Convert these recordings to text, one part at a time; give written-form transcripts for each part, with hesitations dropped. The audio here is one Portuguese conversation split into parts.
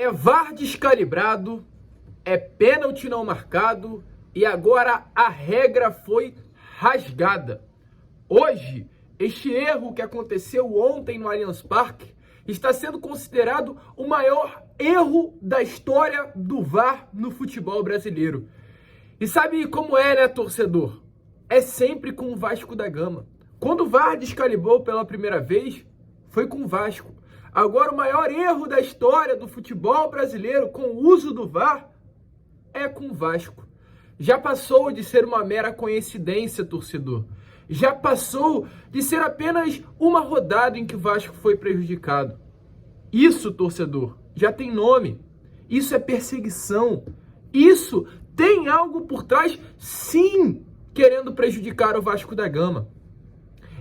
É VAR descalibrado, é pênalti não marcado e agora a regra foi rasgada. Hoje, este erro que aconteceu ontem no Allianz Parque está sendo considerado o maior erro da história do VAR no futebol brasileiro. E sabe como é, né, torcedor? É sempre com o Vasco da Gama. Quando o VAR descalibrou pela primeira vez, foi com o Vasco. Agora, o maior erro da história do futebol brasileiro com o uso do VAR é com o Vasco. Já passou de ser uma mera coincidência, torcedor. Já passou de ser apenas uma rodada em que o Vasco foi prejudicado. Isso, torcedor, já tem nome. Isso é perseguição. Isso tem algo por trás, sim, querendo prejudicar o Vasco da Gama.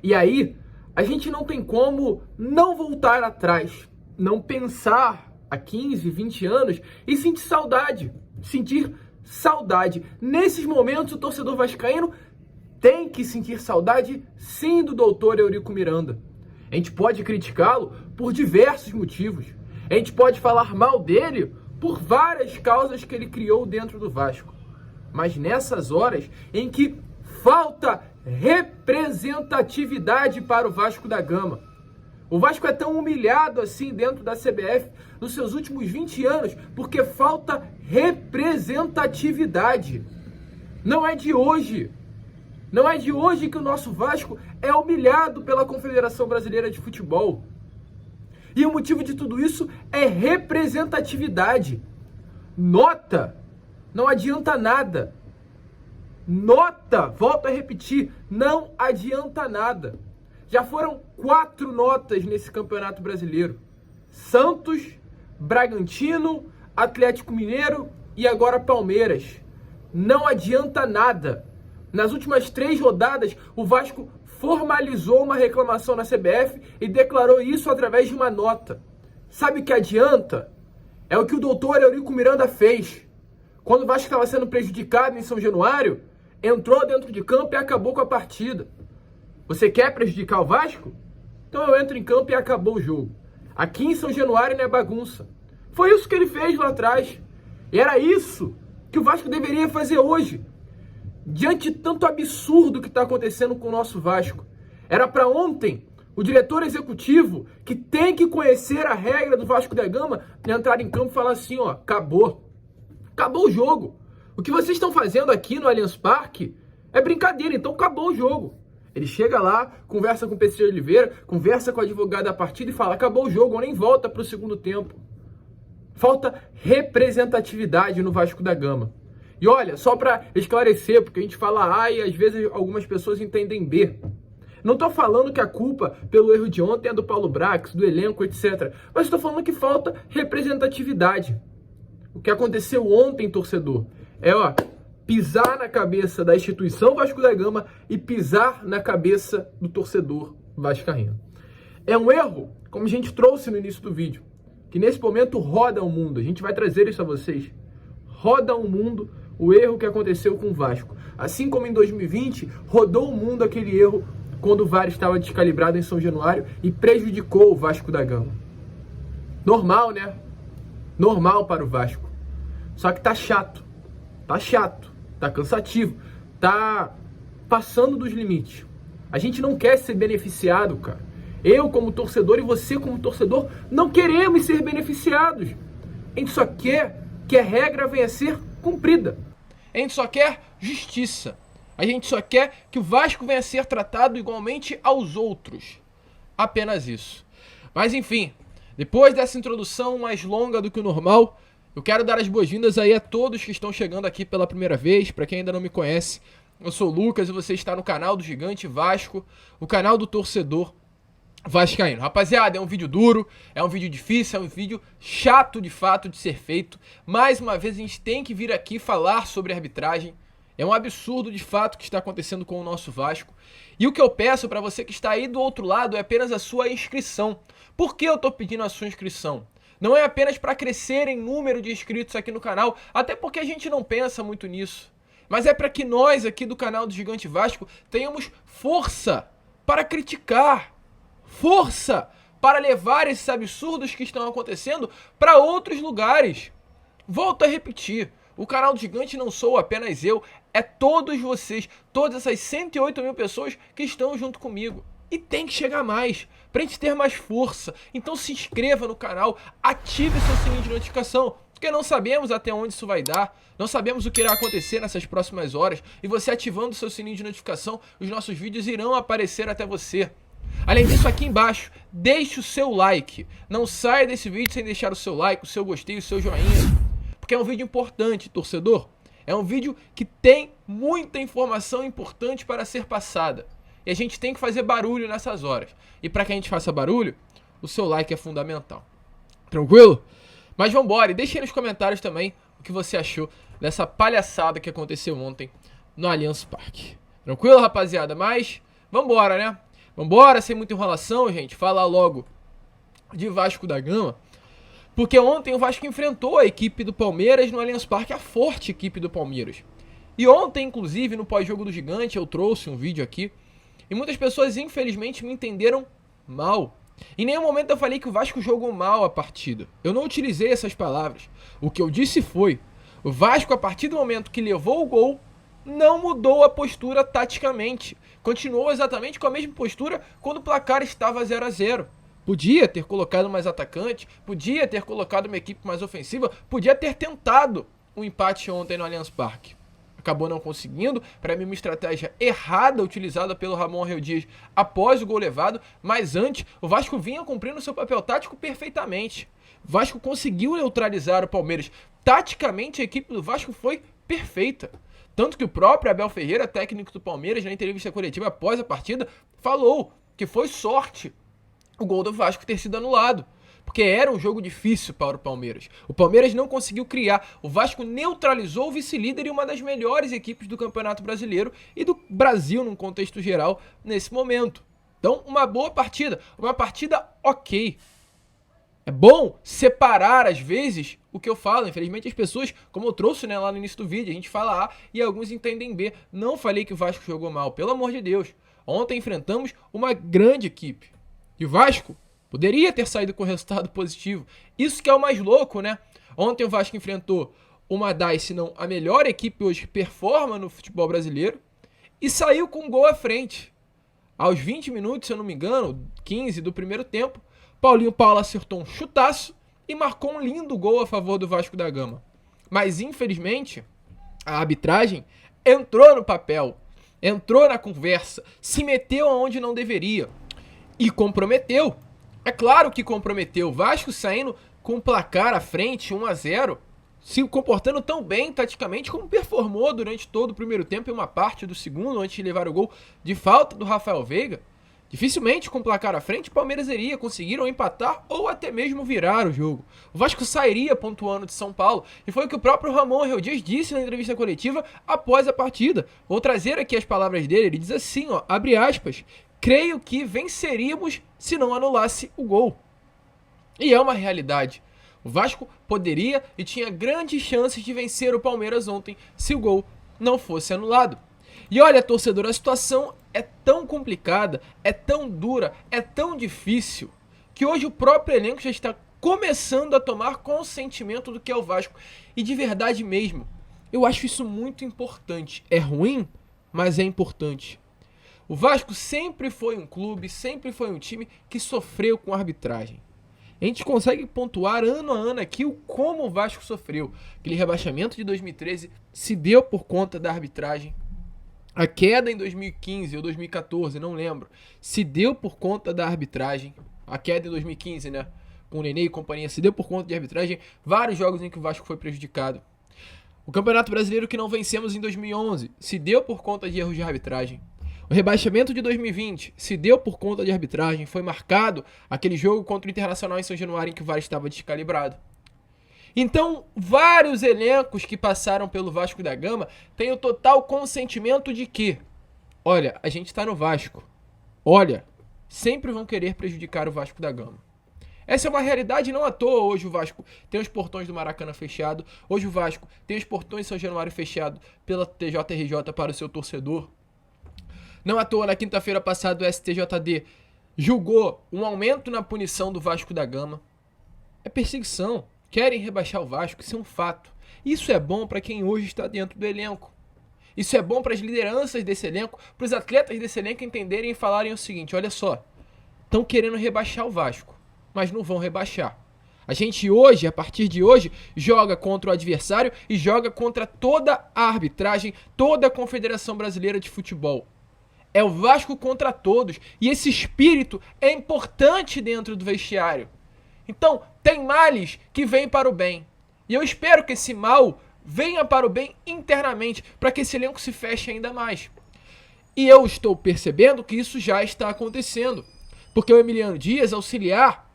E aí, a gente não tem como não voltar atrás, não pensar há 15, 20 anos e sentir saudade. Nesses momentos, o torcedor vascaíno tem que sentir saudade, sim, do doutor Eurico Miranda. A gente pode criticá-lo por diversos motivos. A gente pode falar mal dele por várias causas que ele criou dentro do Vasco. Mas nessas horas em que falta representatividade para o Vasco da Gama. O Vasco é tão humilhado assim dentro da CBF nos seus últimos 20 anos porque falta representatividade. Não é de hoje. Não é de hoje que o nosso Vasco é humilhado pela Confederação Brasileira de Futebol. E o motivo de tudo isso é representatividade. Nota não adianta nada. Nota, volto a repetir, não adianta nada. Já foram 4 notas nesse Campeonato Brasileiro. Santos, Bragantino, Atlético Mineiro e agora Palmeiras. Não adianta nada. Nas últimas 3 rodadas, o Vasco formalizou uma reclamação na CBF e declarou isso através de uma nota. Sabe o que adianta? É o que o doutor Eurico Miranda fez. Quando o Vasco estava sendo prejudicado em São Januário, entrou dentro de campo e acabou com a partida. Você quer prejudicar o Vasco? Então eu entro em campo e acabou o jogo. Aqui em São Januário não é bagunça. Foi isso que ele fez lá atrás. E era isso que o Vasco deveria fazer hoje. Diante de tanto absurdo que está acontecendo com o nosso Vasco. Era para ontem o diretor executivo, que tem que conhecer a regra do Vasco da Gama, entrar em campo e falar assim, ó, acabou. Acabou o jogo. O que vocês estão fazendo aqui no Allianz Parque é brincadeira, então acabou o jogo. Ele chega lá, conversa com o PC Oliveira, conversa com o advogado da partida e fala, acabou o jogo, ou nem volta para o segundo tempo. Falta representatividade no Vasco da Gama. E olha, só para esclarecer, porque a gente fala A e às vezes algumas pessoas entendem B. Não estou falando que a culpa pelo erro de ontem é do Paulo Brax, do elenco, etc. Mas estou falando que falta representatividade. O que aconteceu ontem, torcedor, é pisar na cabeça da instituição Vasco da Gama e pisar na cabeça do torcedor vascaíno. É um erro, como a gente trouxe no início do vídeo, que nesse momento roda o mundo. A gente vai trazer isso a vocês. Roda o mundo o erro que aconteceu com o Vasco. Assim como em 2020, rodou o mundo aquele erro quando o VAR estava descalibrado em São Januário e prejudicou o Vasco da Gama. Normal, né? Normal para o Vasco. Só que tá chato, tá cansativo, tá passando dos limites. A gente não quer ser beneficiado, cara. Eu como torcedor e você como torcedor não queremos ser beneficiados. A gente só quer que a regra venha a ser cumprida. A gente só quer justiça. A gente só quer que o Vasco venha a ser tratado igualmente aos outros. Apenas isso. Mas enfim, depois dessa introdução mais longa do que o normal, eu quero dar as boas-vindas aí a todos que estão chegando aqui pela primeira vez. Para quem ainda não me conhece, eu sou o Lucas e você está no canal do Gigante Vasco, o canal do torcedor vascaíno. Rapaziada, é um vídeo duro, é um vídeo difícil, é um vídeo chato de fato de ser feito. Mais uma vez a gente tem que vir aqui falar sobre arbitragem. É um absurdo de fato o que está acontecendo com o nosso Vasco. E o que eu peço para você que está aí do outro lado é apenas a sua inscrição. Por que eu estou pedindo a sua inscrição? Não é apenas para crescer em número de inscritos aqui no canal, até porque a gente não pensa muito nisso. Mas é para que nós aqui do canal do Gigante Vasco tenhamos força para criticar, força para levar esses absurdos que estão acontecendo para outros lugares. Volto a repetir, o canal do Gigante não sou apenas eu, é todos vocês, todas essas 108 mil pessoas que estão junto comigo. E tem que chegar mais, pra gente ter mais força. Então se inscreva no canal, ative seu sininho de notificação, porque não sabemos até onde isso vai dar, não sabemos o que irá acontecer nessas próximas horas, e você ativando seu sininho de notificação, os nossos vídeos irão aparecer até você. Além disso, aqui embaixo, deixe o seu like. Não saia desse vídeo sem deixar o seu like, o seu gostei, o seu joinha, porque é um vídeo importante, torcedor. É um vídeo que tem muita informação importante para ser passada. E a gente tem que fazer barulho nessas horas. E para que a gente faça barulho, o seu like é fundamental. Tranquilo? Mas vambora, e deixe aí nos comentários também o que você achou dessa palhaçada que aconteceu ontem no Allianz Parque. Tranquilo, rapaziada? Mas vambora, né? Vambora, sem muita enrolação, gente. Falar logo de Vasco da Gama. Porque ontem o Vasco enfrentou a equipe do Palmeiras no Allianz Parque, a forte equipe do Palmeiras. E ontem, inclusive, no pós-jogo do Gigante, eu trouxe um vídeo aqui. E muitas pessoas, infelizmente, me entenderam mal. Em nenhum momento eu falei que o Vasco jogou mal a partida. Eu não utilizei essas palavras. O que eu disse foi: o Vasco, a partir do momento que levou o gol, não mudou a postura taticamente. Continuou exatamente com a mesma postura quando o placar estava 0 a 0. Podia ter colocado mais atacante, podia ter colocado uma equipe mais ofensiva, podia ter tentado um empate ontem no Allianz Parque. Acabou não conseguindo, para mim uma estratégia errada utilizada pelo Ramon Arreu Dias após o gol levado, mas antes o Vasco vinha cumprindo seu papel tático perfeitamente. O Vasco conseguiu neutralizar o Palmeiras. Taticamente a equipe do Vasco foi perfeita. Tanto que o próprio Abel Ferreira, técnico do Palmeiras, na entrevista coletiva após a partida, falou que foi sorte o gol do Vasco ter sido anulado, porque era um jogo difícil para o Palmeiras. O Palmeiras não conseguiu criar, o Vasco neutralizou o vice-líder e uma das melhores equipes do Campeonato Brasileiro e do Brasil num contexto geral nesse momento. Então, uma boa partida, uma partida ok. É bom separar, às vezes, o que eu falo. Infelizmente, as pessoas, como eu trouxe, né, lá no início do vídeo, a gente fala A e alguns entendem B. Não falei que o Vasco jogou mal, pelo amor de Deus. Ontem enfrentamos uma grande equipe. E o Vasco poderia ter saído com resultado positivo. Isso que é o mais louco, né? Ontem o Vasco enfrentou uma das, se não a melhor equipe hoje que performa no futebol brasileiro, e saiu com um gol à frente. Aos 20 minutos, se eu não me engano, 15 do primeiro tempo, Paulinho Paulo acertou um chutaço e marcou um lindo gol a favor do Vasco da Gama. Mas, infelizmente, a arbitragem entrou no papel, entrou na conversa, se meteu aonde não deveria. E comprometeu. É claro que comprometeu. O Vasco saindo com o placar à frente, 1 a 0, se comportando tão bem taticamente como performou durante todo o primeiro tempo e uma parte do segundo, antes de levar o gol de falta do Rafael Veiga. Dificilmente com o placar à frente, o Palmeiras iria conseguir ou empatar ou até mesmo virar o jogo. O Vasco sairia pontuando de São Paulo, e foi o que o próprio Ramon Arreu Dias disse na entrevista coletiva após a partida. Vou trazer aqui as palavras dele. Ele diz assim, ó, abre aspas: creio que venceríamos se não anulasse o gol. E é uma realidade. O Vasco poderia e tinha grandes chances de vencer o Palmeiras ontem se o gol não fosse anulado. E olha, torcedor, a situação é tão complicada, é tão dura, é tão difícil, que hoje o próprio elenco já está começando a tomar consentimento do que é o Vasco. E de verdade mesmo, eu acho isso muito importante. É ruim, mas é importante. O Vasco sempre foi um clube, sempre foi um time que sofreu com a arbitragem. A gente consegue pontuar ano a ano aqui o como o Vasco sofreu. Aquele rebaixamento de 2013 se deu por conta da arbitragem. A queda em 2015 ou 2014, não lembro, se deu por conta da arbitragem. A queda em 2015, né, com o Nenê e companhia, se deu por conta de arbitragem. Vários jogos em que o Vasco foi prejudicado. O Campeonato Brasileiro que não vencemos em 2011 se deu por conta de erros de arbitragem. O rebaixamento de 2020 se deu por conta de arbitragem. Foi marcado aquele jogo contra o Internacional em São Januário em que o VAR estava descalibrado. Então, vários elencos que passaram pelo Vasco da Gama têm o total consentimento de que, olha, a gente está no Vasco. Olha, sempre vão querer prejudicar o Vasco da Gama. Essa é uma realidade, não à toa. Hoje o Vasco tem os portões do Maracanã fechado. Hoje o Vasco tem os portões de São Januário fechado pela TJRJ para o seu torcedor. Não à toa, na quinta-feira passada, o STJD julgou um aumento na punição do Vasco da Gama. É perseguição. Querem rebaixar o Vasco, isso é um fato. Isso é bom para quem hoje está dentro do elenco. Isso é bom para as lideranças desse elenco, para os atletas desse elenco entenderem e falarem o seguinte: olha só, estão querendo rebaixar o Vasco, mas não vão rebaixar. A gente hoje, a partir de hoje, joga contra o adversário e joga contra toda a arbitragem, toda a Confederação Brasileira de Futebol. É o Vasco contra todos. E esse espírito é importante dentro do vestiário. Então, tem males que vêm para o bem. E eu espero que esse mal venha para o bem internamente, para que esse elenco se feche ainda mais. E eu estou percebendo que isso já está acontecendo. Porque o Emiliano Dias, auxiliar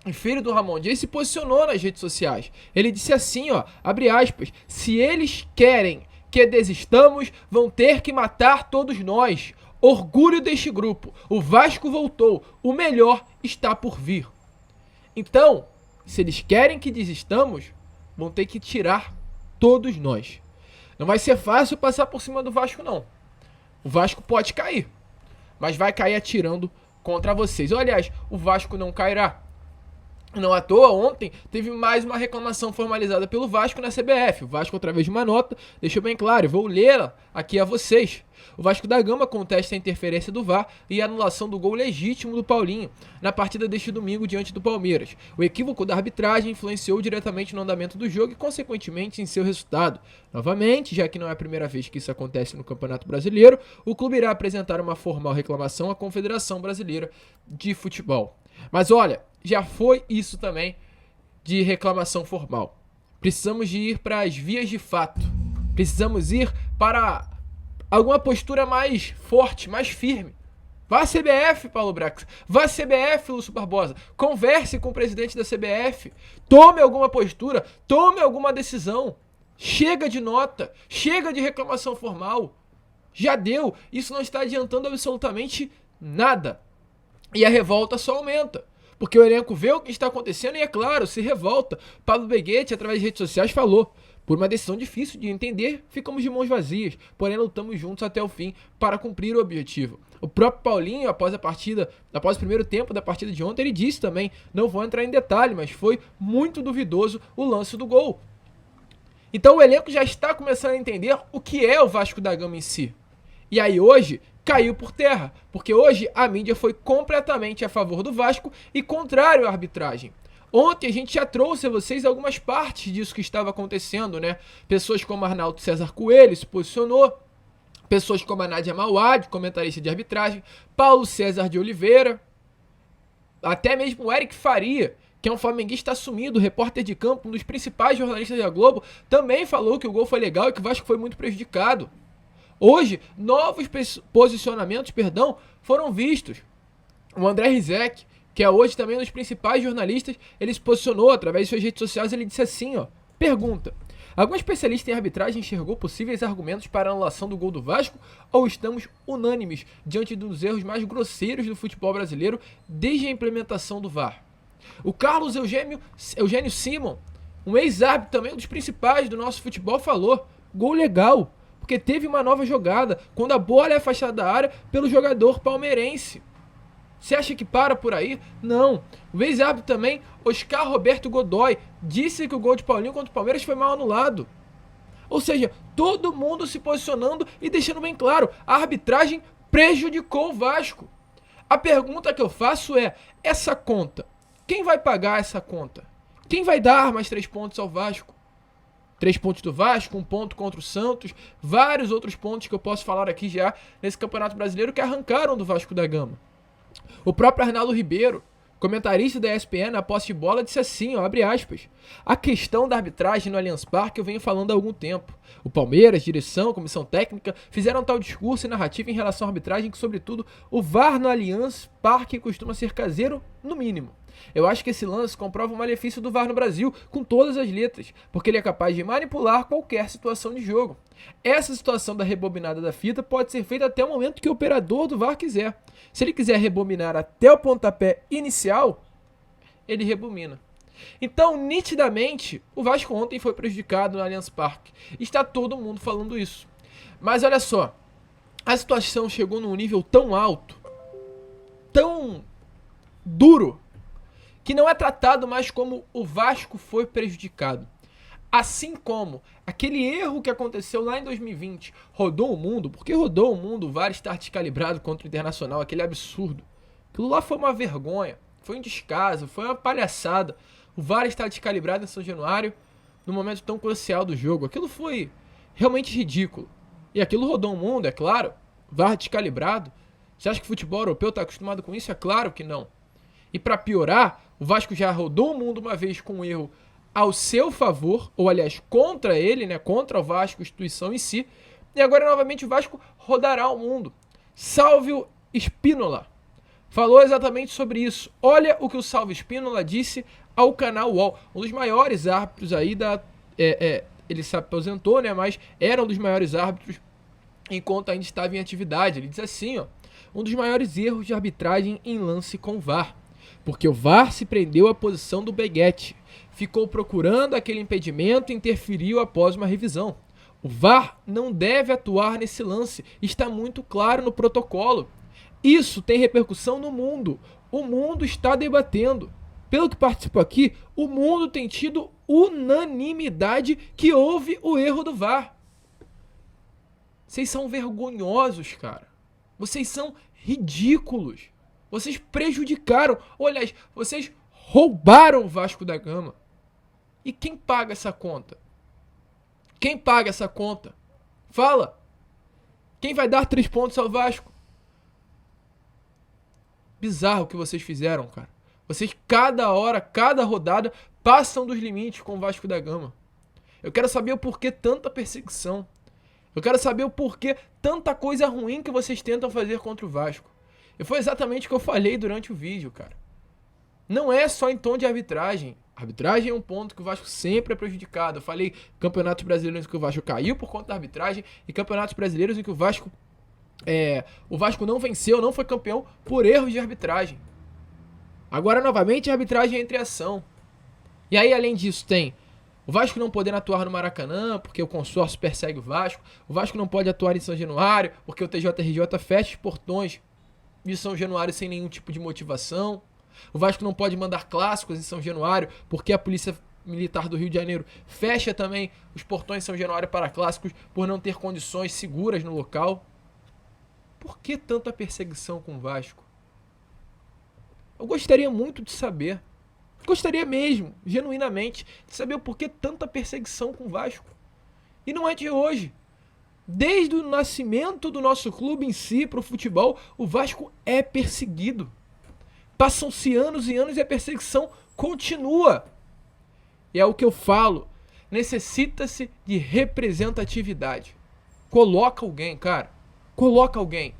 e filho do Ramon Dias, se posicionou nas redes sociais. Ele disse assim, ó, abre aspas, se eles querem que desistamos, vão ter que matar todos nós. Orgulho deste grupo. O Vasco voltou. O melhor está por vir. Então, se eles querem que desistamos, vão ter que tirar todos nós. Não vai ser fácil passar por cima do Vasco, não. O Vasco pode cair, mas vai cair atirando contra vocês. Aliás, o Vasco não cairá. Não à toa, ontem teve mais uma reclamação formalizada pelo Vasco na CBF. O Vasco, através de uma nota, deixou bem claro, vou lê-la aqui a vocês. O Vasco da Gama contesta a interferência do VAR e a anulação do gol legítimo do Paulinho na partida deste domingo diante do Palmeiras. O equívoco da arbitragem influenciou diretamente no andamento do jogo e, consequentemente, em seu resultado. Novamente, já que não é a primeira vez que isso acontece no Campeonato Brasileiro, o clube irá apresentar uma formal reclamação à Confederação Brasileira de Futebol. Mas olha, já foi isso também de reclamação formal. Precisamos de ir para as vias de fato. Precisamos ir para alguma postura mais forte, mais firme. Vá à CBF, Paulo Brax. Vá à CBF, Lúcio Barbosa. Converse com o presidente da CBF. Tome alguma postura, tome alguma decisão. Chega de nota, chega de reclamação formal. Já deu. Isso não está adiantando absolutamente nada. E a revolta só aumenta. Porque o elenco vê o que está acontecendo e, é claro, se revolta. Pablo Beguete, através de redes sociais, falou: por uma decisão difícil de entender, ficamos de mãos vazias, porém lutamos juntos até o fim para cumprir o objetivo. O próprio Paulinho, após o primeiro tempo da partida de ontem, ele disse também, não vou entrar em detalhe, mas foi muito duvidoso o lance do gol. Então o elenco já está começando a entender o que é o Vasco da Gama em si. E aí hoje caiu por terra, porque hoje a mídia foi completamente a favor do Vasco e contrário à arbitragem. Ontem a gente já trouxe a vocês algumas partes disso que estava acontecendo, né? Pessoas como Arnaldo César Coelho se posicionou, pessoas como a Nádia Mauad, comentarista de arbitragem, Paulo César de Oliveira, até mesmo o Eric Faria, que é um flamenguista assumido, repórter de campo, um dos principais jornalistas da Globo, também falou que o gol foi legal e que o Vasco foi muito prejudicado. Hoje, novos posicionamentos, foram vistos. O André Rizek, que é hoje também um dos principais jornalistas, ele se posicionou através de suas redes sociais, ele disse assim, ó, pergunta: algum especialista em arbitragem enxergou possíveis argumentos para a anulação do gol do Vasco ou estamos unânimes diante dos erros mais grosseiros do futebol brasileiro desde a implementação do VAR? O Carlos Eugênio Simon, um ex-árbitro também, um dos principais do nosso futebol, falou: gol legal, porque teve uma nova jogada, quando a bola é afastada da área pelo jogador palmeirense. Você acha que para por aí? Não. O ex-árbitro também, Oscar Roberto Godoy, disse que o gol de Paulinho contra o Palmeiras foi mal anulado. Ou seja, todo mundo se posicionando e deixando bem claro, a arbitragem prejudicou o Vasco. A pergunta que eu faço é, essa conta, quem vai pagar essa conta? Quem vai dar mais 3 pontos ao Vasco? 3 pontos do Vasco, 1 ponto contra o Santos, vários outros pontos que eu posso falar aqui já nesse Campeonato Brasileiro que arrancaram do Vasco da Gama. O próprio Arnaldo Ribeiro, comentarista da ESPN na posse de bola, disse assim, ó, abre aspas: a questão da arbitragem no Allianz Parque eu venho falando há algum tempo. O Palmeiras, direção, comissão técnica fizeram tal discurso e narrativa em relação à arbitragem que, sobretudo, o VAR no Allianz Parque costuma ser caseiro, no mínimo. Eu acho que esse lance comprova o malefício do VAR no Brasil, com todas as letras, porque ele é capaz de manipular qualquer situação de jogo. Essa situação da rebobinada da fita pode ser feita até o momento que o operador do VAR quiser. Se ele quiser rebobinar até o pontapé inicial, ele rebobina. Então, nitidamente, o Vasco ontem foi prejudicado no Allianz Parque. Está todo mundo falando isso. Mas olha só, a situação chegou num nível tão alto, tão duro, que não é tratado mais como o Vasco foi prejudicado. Assim como aquele erro que aconteceu lá em 2020 rodou o mundo, porque rodou o mundo, o VAR estar descalibrado contra o Internacional, aquele absurdo. Aquilo lá foi uma vergonha, foi um descaso, foi uma palhaçada. O VAR estar descalibrado em São Januário, num momento tão crucial do jogo. Aquilo foi realmente ridículo. E aquilo rodou o mundo, é claro. VAR descalibrado. Você acha que o futebol europeu está acostumado com isso? É claro que não. E para piorar, o Vasco já rodou o mundo uma vez com um erro ao seu favor, ou aliás, contra ele, né, contra o Vasco, instituição em si, e agora novamente o Vasco rodará o mundo. Salvio Spínola falou exatamente sobre isso. Olha o que o Salvio Spínola disse ao canal UOL, um dos maiores árbitros aí ele se aposentou, né, mas era um dos maiores árbitros enquanto ainda estava em atividade. Ele diz assim, ó, um dos maiores erros de arbitragem em lance com VAR, porque o VAR se prendeu à posição do Beguete, ficou procurando aquele impedimento e interferiu após uma revisão. O VAR não deve atuar nesse lance, está muito claro no protocolo. Isso tem repercussão no mundo, o mundo está debatendo. Pelo que participo aqui, o mundo tem tido unanimidade que houve o erro do VAR. Vocês são vergonhosos, cara. Vocês são ridículos. Vocês prejudicaram, ou aliás, vocês roubaram o Vasco da Gama. E quem paga essa conta? Quem paga essa conta? Fala. Quem vai dar 3 pontos ao Vasco? Bizarro o que vocês fizeram, cara. Vocês, cada hora, cada rodada, passam dos limites com o Vasco da Gama. Eu quero saber o porquê tanta perseguição. Eu quero saber o porquê tanta coisa ruim que vocês tentam fazer contra o Vasco. E foi exatamente o que eu falei durante o vídeo, cara. Não é só em tom de arbitragem. Arbitragem é um ponto que o Vasco sempre é prejudicado. Eu falei campeonatos brasileiros em que o Vasco caiu por conta da arbitragem e campeonatos brasileiros em que o Vasco não venceu, não foi campeão por erros de arbitragem. Agora, novamente, a arbitragem entra em ação. E aí, além disso, tem o Vasco não podendo atuar no Maracanã, porque o consórcio persegue o Vasco. O Vasco não pode atuar em São Januário, porque o TJRJ fecha os portões de São Januário sem nenhum tipo de motivação. O Vasco não pode mandar clássicos em São Januário, porque a Polícia Militar do Rio de Janeiro fecha também os portões de São Januário para clássicos por não ter condições seguras no local. Por que tanta perseguição com o Vasco? Eu gostaria muito de saber. Gostaria mesmo, genuinamente, de saber o porquê tanta perseguição com o Vasco. E não é de hoje. Desde o nascimento do nosso clube em si, para o futebol, o Vasco é perseguido. Passam-se anos e anos e a perseguição continua. E é o que eu falo. Necessita-se de representatividade. Coloca alguém, cara. Coloca alguém.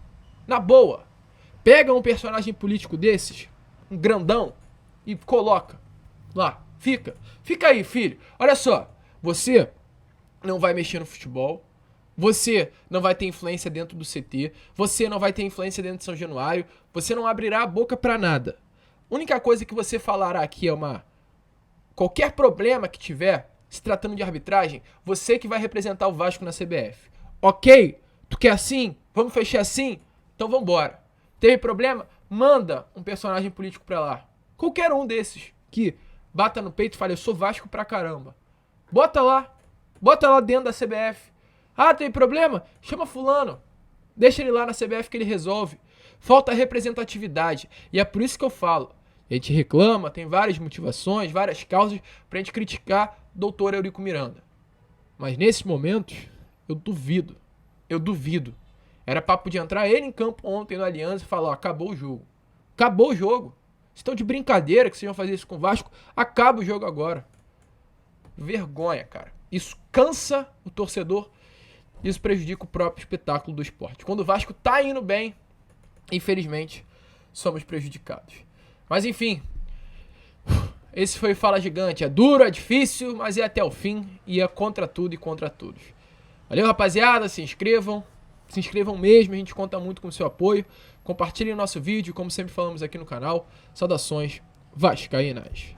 Na boa. Pega um personagem político desses, um grandão, e coloca lá. Fica aí, filho. Olha só. Você não vai mexer no futebol. Você não vai ter influência dentro do CT. Você não vai ter influência dentro de São Januário. Você não abrirá a boca pra nada. A única coisa que você falará aqui é qualquer problema que tiver, se tratando de arbitragem, você que vai representar o Vasco na CBF. Ok? Tu quer assim? Vamos fechar assim? Então vambora. Teve problema? Manda um personagem político pra lá. Qualquer um desses que bata no peito e fala, eu sou Vasco pra caramba. Bota lá dentro da CBF. Ah, tem problema? Chama fulano. Deixa ele lá na CBF que ele resolve. Falta representatividade. E é por isso que eu falo. A gente reclama, tem várias motivações, várias causas pra gente criticar o doutor Eurico Miranda. Mas nesses momentos, eu duvido. Era papo de entrar ele em campo ontem no Aliança e falar, ó, acabou o jogo. Acabou o jogo. Vocês estão de brincadeira que vocês vão fazer isso com o Vasco? Acaba o jogo agora. Vergonha, cara. Isso cansa o torcedor. Isso prejudica o próprio espetáculo do esporte. Quando o Vasco tá indo bem, infelizmente, somos prejudicados. Mas enfim, esse foi o Fala Gigante. É duro, é difícil, mas é até o fim. E é contra tudo e contra todos. Valeu, rapaziada. Se inscrevam. Se inscrevam mesmo, a gente conta muito com o seu apoio. Compartilhem o nosso vídeo, como sempre falamos aqui no canal. Saudações vascaínas.